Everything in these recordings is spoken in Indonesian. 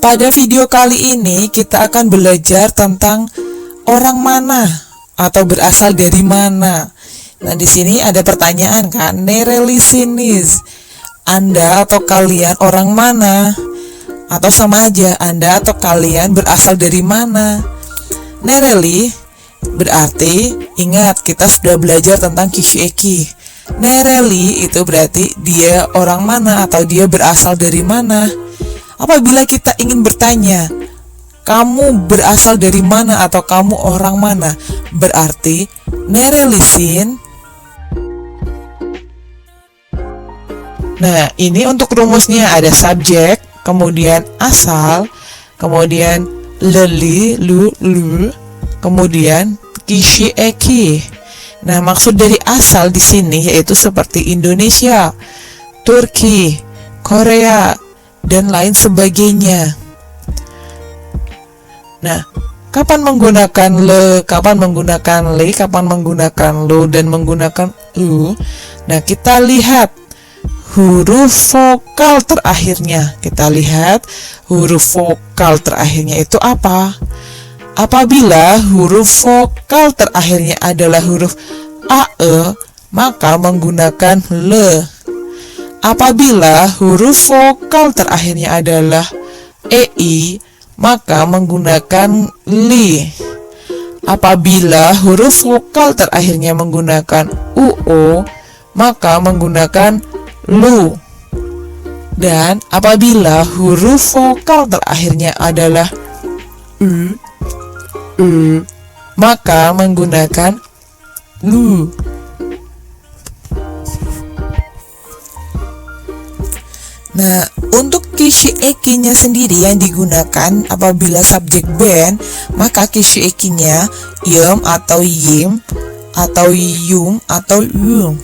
Pada video kali ini kita akan belajar tentang orang mana atau berasal dari mana. Nah, di sini ada pertanyaan kan, nerelisinis. Anda atau kalian orang mana? Atau sama aja, Anda atau kalian berasal dari mana? Nereli berarti, ingat kita sudah belajar tentang Kishieki. Nereli itu berarti dia orang mana atau dia berasal dari mana. Apabila kita ingin bertanya, kamu berasal dari mana atau kamu orang mana, berarti nerelisin. Nah, ini untuk rumusnya ada subjek, kemudian asal, kemudian leli, lu, kemudian kishieki. Nah, maksud dari asal di sini yaitu seperti Indonesia, Turki, Korea, dan lain sebagainya. Nah, kapan menggunakan le, kapan menggunakan le, kapan menggunakan lo, dan menggunakan u. Nah, kita lihat huruf vokal terakhirnya. Kita lihat huruf vokal terakhirnya itu apa? Apabila huruf vokal terakhirnya adalah huruf ae, maka menggunakan le. Apabila huruf vokal terakhirnya adalah ei, maka menggunakan li. Apabila huruf vokal terakhirnya menggunakan uo, maka menggunakan lu. Dan apabila huruf vokal terakhirnya adalah maka menggunakan lu. Nah, untuk kishieki-nya sendiri yang digunakan apabila subjek ben, maka kishieki-nya yum atau yim atau yum atau yum.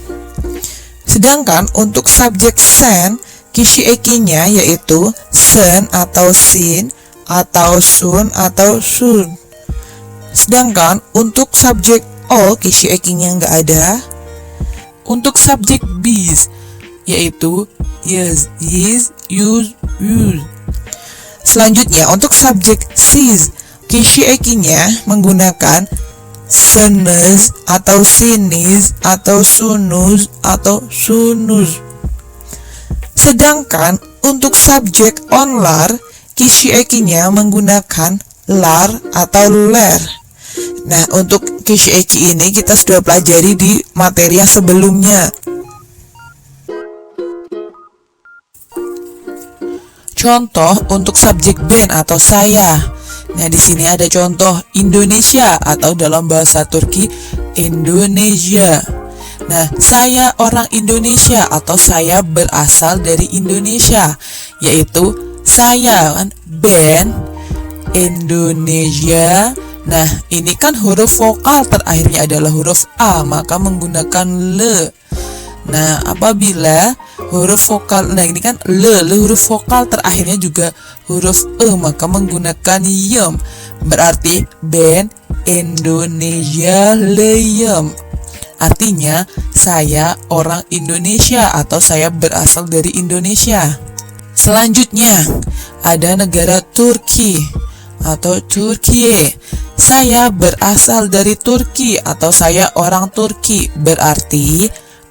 Sedangkan untuk subjek sen, kishieki-nya yaitu sen atau sin atau sun atau sun. Sedangkan untuk subjek o, kishieki-nya nggak ada. Untuk subjek bis yaitu yes, is, use, use. Selanjutnya untuk subjek sis, kishieki-nya menggunakan senes atau sinis atau sunus atau sunus. Sedangkan untuk subjek onlar, kishieki-nya menggunakan lar atau ler. Nah, untuk kishieki ini kita sudah pelajari di materi yang sebelumnya. Contoh untuk subjek ben atau saya. Nah, di sini ada contoh Indonesia atau dalam bahasa Turki Indonesia. Nah, saya orang Indonesia atau saya berasal dari Indonesia, yaitu saya kan ben Indonesia. Nah, ini kan huruf vokal terakhirnya adalah huruf a, maka menggunakan le. Nah, apabila huruf vokal, nah ini kan le huruf vokal terakhirnya juga huruf e, maka menggunakan yum. Berarti ben Indonesia leyem. Artinya saya orang Indonesia atau saya berasal dari Indonesia. Selanjutnya ada negara Turki atau Turkiye. Saya berasal dari Turki atau saya orang Turki. Berarti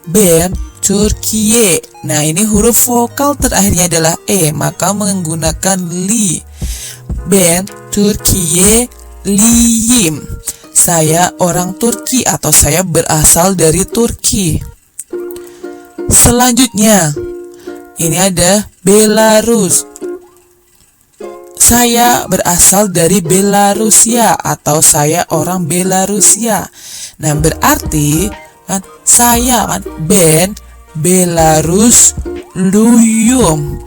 ben Turkiye. Nah, ini huruf vokal terakhirnya adalah e, maka menggunakan li. Ben Turkiye liyim. Saya orang Turki atau saya berasal dari Turki. Selanjutnya, ini ada Belarus. Saya berasal dari Belarusia atau saya orang Belarusia. Nah, berarti kan saya kan ben Belarus luyum.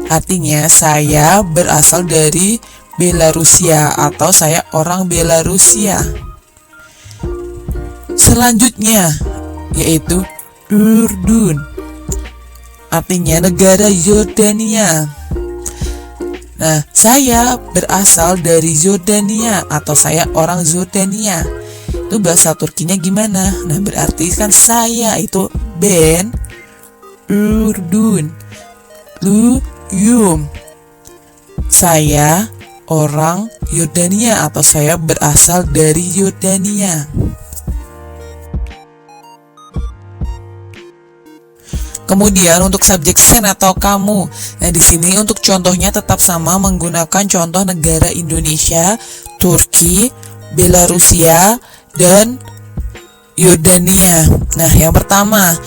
Artinya saya berasal dari Belarusia atau saya orang Belarusia. Selanjutnya yaitu Urdun. Artinya negara Yordania. Nah, saya berasal dari Yordania atau saya orang Yordania. Itu bahasa Turkinya gimana? Nah, berarti kan saya itu ben Urdun luyum. Saya orang Yordania atau saya berasal dari Yordania. Kemudian untuk subjek sen atau kamu. Nah, di sini untuk contohnya tetap sama menggunakan contoh negara Indonesia, Turki, Belarusia, dan Yordania. Nah, yang pertama,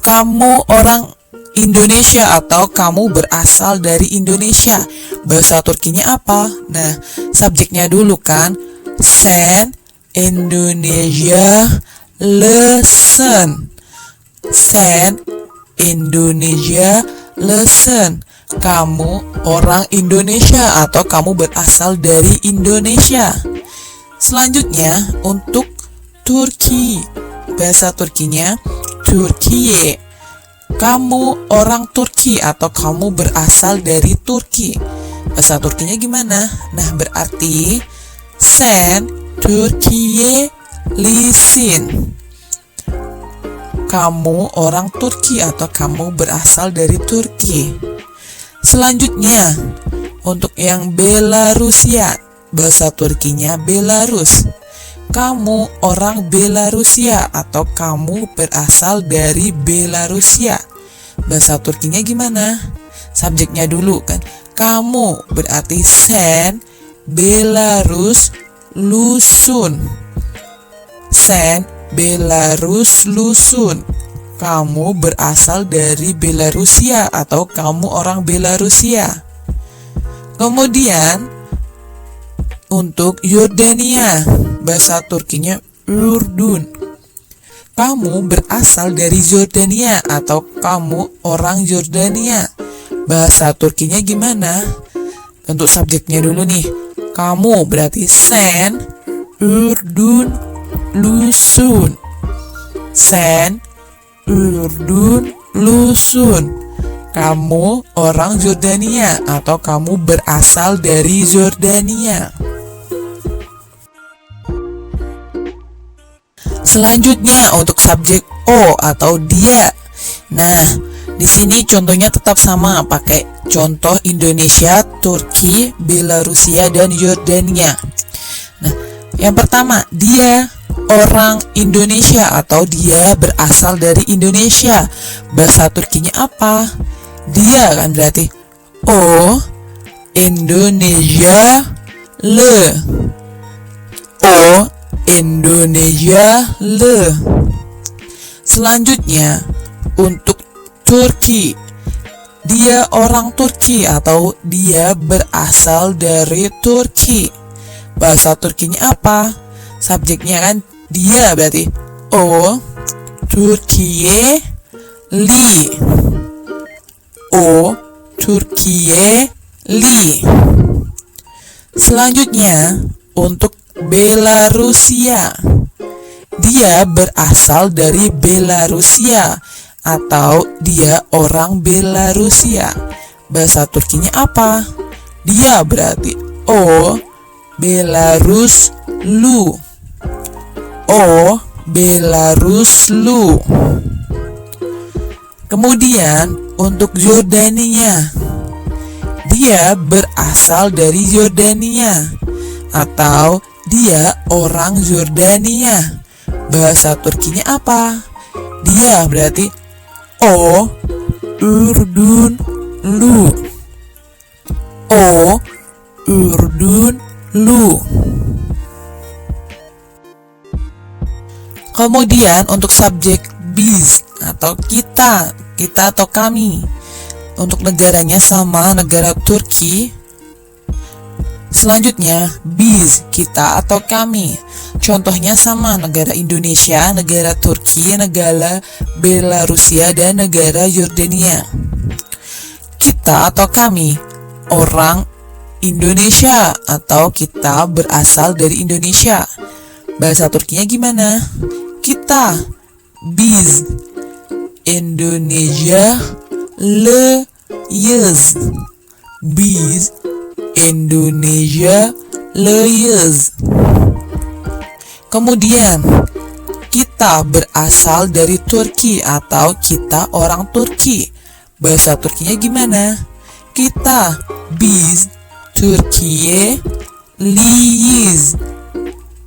kamu orang Indonesia atau kamu berasal dari Indonesia. Bahasa Turkinya apa? Nah, subjeknya dulu kan. Sen Indonesia lesson. Sen Indonesia lesson. Kamu orang Indonesia atau kamu berasal dari Indonesia. Selanjutnya untuk Turki. Bahasa Turkinya Türkiye. Kamu orang Turki atau kamu berasal dari Turki. Bahasa Turkinya gimana? Nah, berarti sen Türkiye lisin. Kamu orang Turki atau kamu berasal dari Turki. Selanjutnya untuk yang Belarusia. Bahasa Turkinya Belarus. Kamu orang Belarusia atau kamu berasal dari Belarusia. Bahasa Turkinya gimana? Subjeknya dulu kan. Kamu berarti sen Belarus lusun. Sen Belarus lusun. Kamu berasal dari Belarusia atau kamu orang Belarusia. Kemudian untuk Yordania. Bahasa Turkinya Urdun. Kamu berasal dari Yordania atau kamu orang Yordania. Bahasa Turkinya gimana? Untuk subjeknya dulu nih. Kamu berarti sen Urdun lusun. Sen Urdun lusun. Kamu orang Yordania atau kamu berasal dari Yordania. Selanjutnya untuk subjek O atau dia. Nah, di sini contohnya tetap sama, pakai contoh Indonesia, Turki, Belarusia, dan Yordania. Nah, yang pertama, dia orang Indonesia atau dia berasal dari Indonesia. Bahasa Turkinya apa? Dia kan berarti O Indonesia le. O Indonesia le. Selanjutnya untuk Turki. Dia orang Turki atau dia berasal dari Turki. Bahasa Turkinya apa? Subjeknya kan dia berarti O Türkiye li. O Türkiye li. Selanjutnya untuk Belarusia. Dia berasal dari Belarusia atau dia orang Belarusia. Bahasa Turkinya apa? Dia berarti O Belarus lu. O Belarus lu. Kemudian untuk Yordania. Dia berasal dari Yordania atau dia orang Yordania. Bahasa Turkinya apa? Dia berarti O Urdun lu. O Urdun lu. Kemudian untuk subjek biz atau kita atau kami. Untuk negaranya sama negara Turki. Selanjutnya, biz, kita atau kami. Contohnya sama, negara Indonesia, negara Turki, negara Belarusia, dan negara Yordania. Kita atau kami, orang Indonesia atau kita berasal dari Indonesia. Bahasa Turkinya gimana? Kita, biz, Indonesia, le, yes. Biz, Indonesia Leyes. Kemudian kita berasal dari Turki atau kita orang Turki. Bahasa Turkinya gimana? Kita biz Türkiye, liyiz.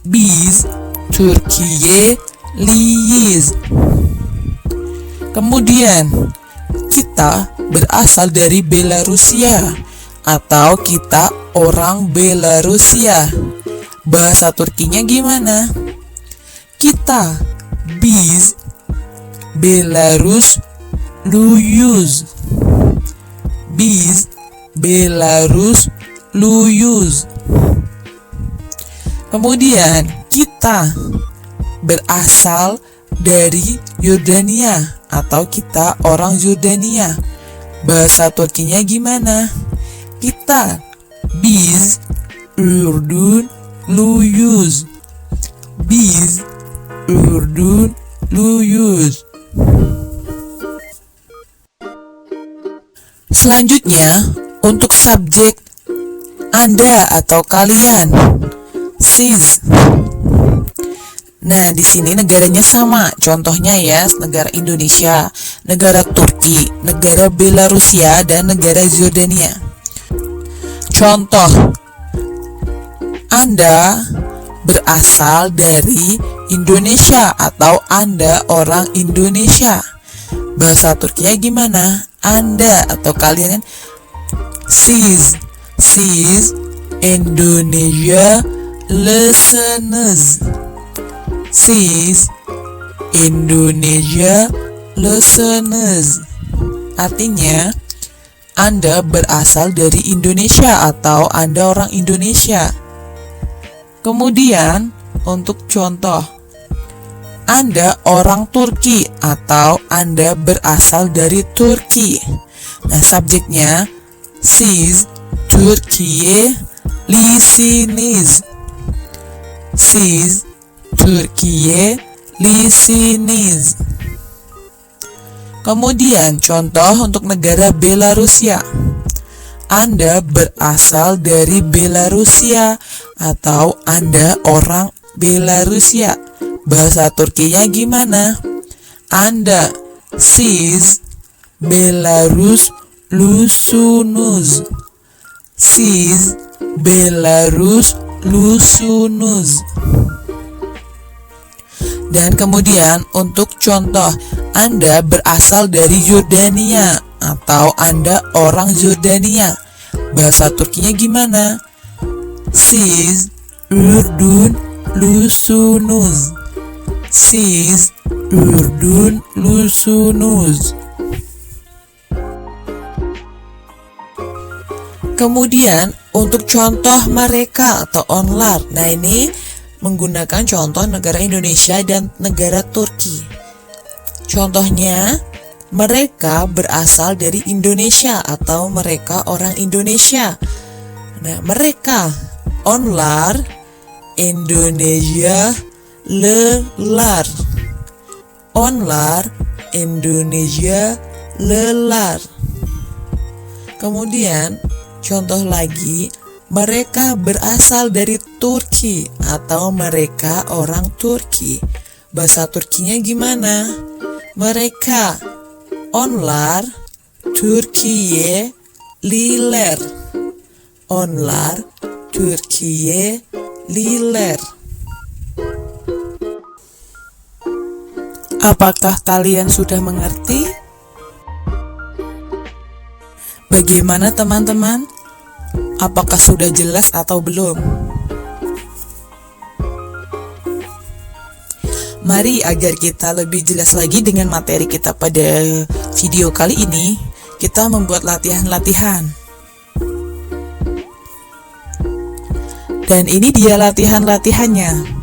Biz Türkiye'liyiz. Kemudian kita berasal dari Belarusia atau kita orang Belarusia. Bahasa Turkinya gimana? Kita biz Belarusluyuz. Biz Belarusluyuz. Kemudian kita berasal dari Yordania atau kita orang Yordania. Bahasa Turkinya gimana? Kita biz Ürdünlüyüz. Biz Ürdünlüyüz. Selanjutnya, untuk subjek Anda atau kalian, siz. Nah, di sini negaranya sama. Contohnya ya, negara Indonesia, negara Turki, negara Belarusia, dan negara Yordania. Contoh, Anda berasal dari Indonesia atau Anda orang Indonesia. Bahasa Turkinya gimana? Anda atau kalian, siz Indonesialısınız. Siz Indonesialısınız. Artinya, Anda berasal dari Indonesia atau Anda orang Indonesia. Kemudian, untuk contoh, Anda orang Turki atau Anda berasal dari Turki. Nah, subjeknya, siz Türkiye'lisiniz. Siz Türkiye'lisiniz. Kemudian contoh untuk negara Belarusia. Anda berasal dari Belarusia atau Anda orang Belarusia. Bahasa Turkinya gimana? Anda siz Belaruslusunuz. Siz Belaruslusunuz. Dan kemudian untuk contoh, Anda berasal dari Yordania atau Anda orang Yordania. Bahasa Turkinya gimana? Siz Ürdünlüsunuz. Siz Ürdünlüsunuz. Kemudian untuk contoh mereka atau onlar. Nah, ini menggunakan contoh negara Indonesia dan negara Turki. Contohnya, mereka berasal dari Indonesia atau mereka orang Indonesia. Nah, mereka onlar Indonesialılar. Onlar Indonesialılar. Kemudian contoh lagi, mereka berasal dari Turki atau mereka orang Turki. Bahasa Turkinya gimana? Mereka onlar Türkiye'liler. Onlar Türkiye'liler. Apakah kalian sudah mengerti? Bagaimana teman-teman? Apakah sudah jelas atau belum? Mari agar kita lebih jelas lagi dengan materi kita pada video kali ini, kita membuat latihan-latihan. Dan ini dia latihan-latihannya.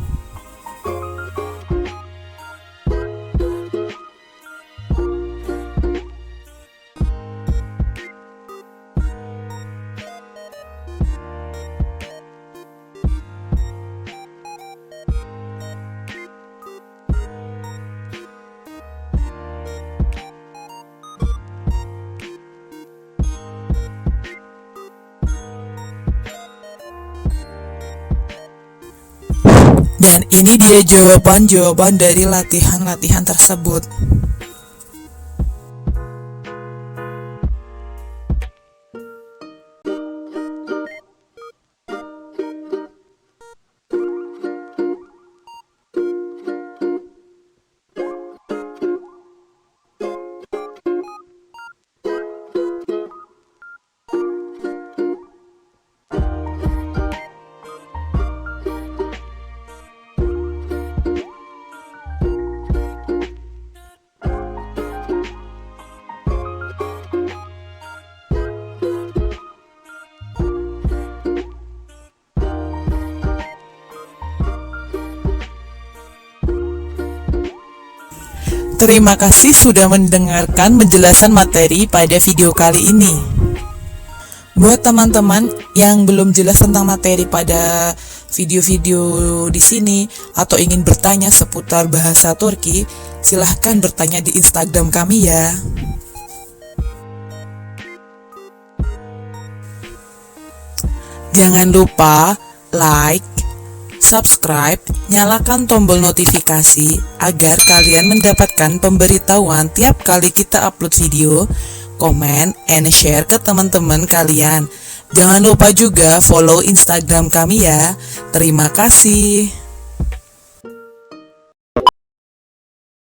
Dan ini dia jawaban-jawaban dari latihan-latihan tersebut. Terima kasih sudah mendengarkan penjelasan materi pada video kali ini. Buat teman-teman yang belum jelas tentang materi pada video-video di sini atau ingin bertanya seputar bahasa Turki, silahkan bertanya di Instagram kami ya. Jangan lupa like, subscribe, nyalakan tombol notifikasi agar kalian mendapatkan pemberitahuan tiap kali kita upload video, komen, and share ke teman-teman kalian. Jangan lupa juga follow Instagram kami ya. Terima kasih.